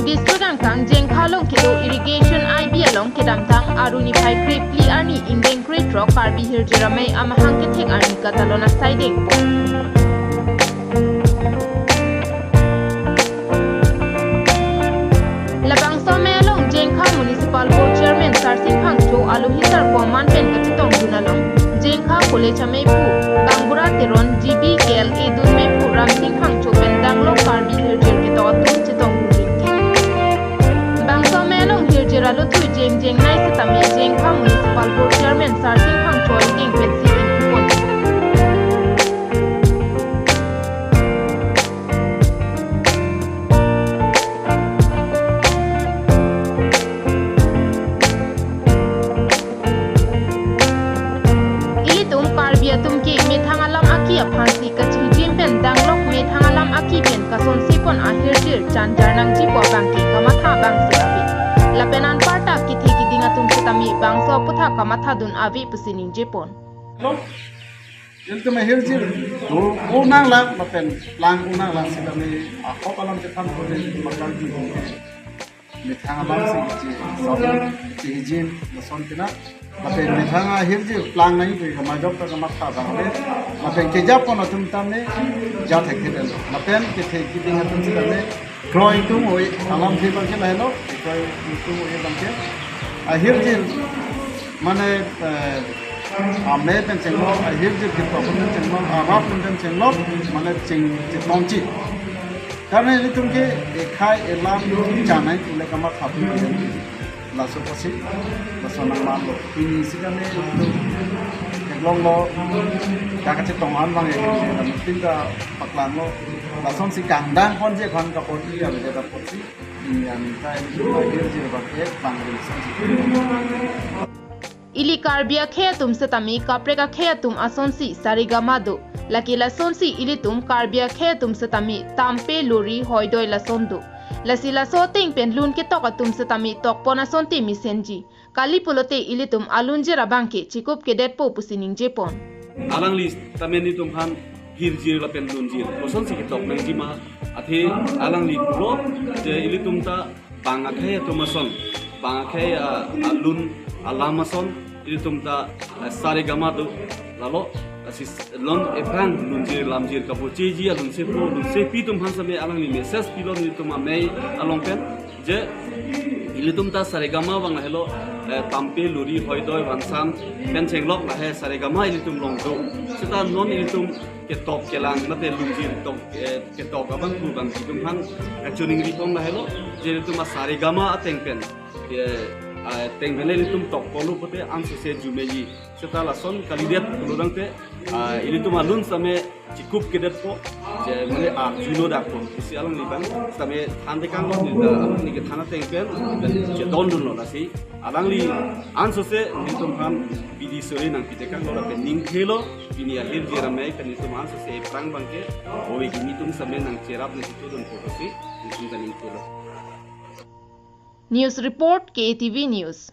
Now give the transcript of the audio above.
district ang kang jeng khalong kilo irrigation IB along kedam tang aruni pai krip li arni indeng krip rock Karbi Hirjir ramai amahang kethek arni katalona siding po. Labang some along jeng kha municipal board chairman Sarsing Phang Cho alu hisar ko man pen kachitong dunalong jeng kha college amai pu kangbura teron GB kel edun me pu Ramsing Phang Cho pen danglong Karbi Hirjir ke to chitong Jeralu tu jeng nai setami jeng kha municipal board chairman Sarsing Phang Choi ding pensi in kupon. Ili tum Karbia tum ki me thangalam aki aphansi kachi jim pen danglok me thangalam aki pen kason sipon Hirjir chan jarnang ji po bangki kamatha bang sirabi. Lapenan parta kithi kidinga tum setami bangso putha kamatha dun avi pusining jepon. Itu Hirjir unang lang lapen lang unang lang setami ako kalam tekan ko din magkaldi mithanga bang si hijin nason tina lapen mithanga Hirjir lang nai ko majok ka kamatha bang lapen kejapon atum tamne ja thekte lapen kithi kidinga tum setami Growing tu moi alam di bangke lah hello, growing tu moi bangke. Hirjir mana ame pen cenglo, Hirjir kita pun cenglo, Arab pun cenglo, mana cengtongci. Karena ini tu ke ikai elam jangan oleh kamar happy lasu pasti, lasu nama lo. Ini sih kami itu long lo, dah kecil tongan bang ya, mungkin dah paklan lo. Lason si kandang pun je kan kapoti yang dia dapat si yang kita Hirjir pakai bangkit. Ili Karbia khe tum setami kapreka khe tum asonsi sarigamado laki lasonsi ili tum Karbia khe tum setami tampe lori hoidoi lasondu lasi laso ting pen lun ke tok tum setami tok pona sonti misenji kali pulote ili tum alunje rabangke chikup ke detpo pusining jepon alang list tameni tum han Hirjir la pen lunjir koson si kitok nang jima athe alang li pulo je ili tum ta bangakhe tumason bangakhe alun alamason ili tum ta sare gamadu lalo asis lon eprang lunjir lamjir kapo cheji alun se pi tum han same alang li message pilon ili tum amei along pen je ili tum ta sare gama bang hello tampe luri hoidoi wansan pen chenglok la he sare gama ili tum long do seta non ili tum ke top ke lang nate lunjir top ke top abang ku bang tum han chuning ri pong la hello je tum sare gama ateng pen teng hele tum top kolu pote ansu se jumeji seta la son kalidet lurang te ili tum alun same cikup kedet po je mane a juno dak po si alang ni bang same thande kang lo ni alang ni ke thana teng pen je don dun lo la si alang li ansu se ni tum han bidi sore nang pite kang lo pe ning khelo ini Hirjir ramai kan itu ansu se prang bangke oi gini tum same nang cerap ni situ don po si ni tum kan ini News report KTV News.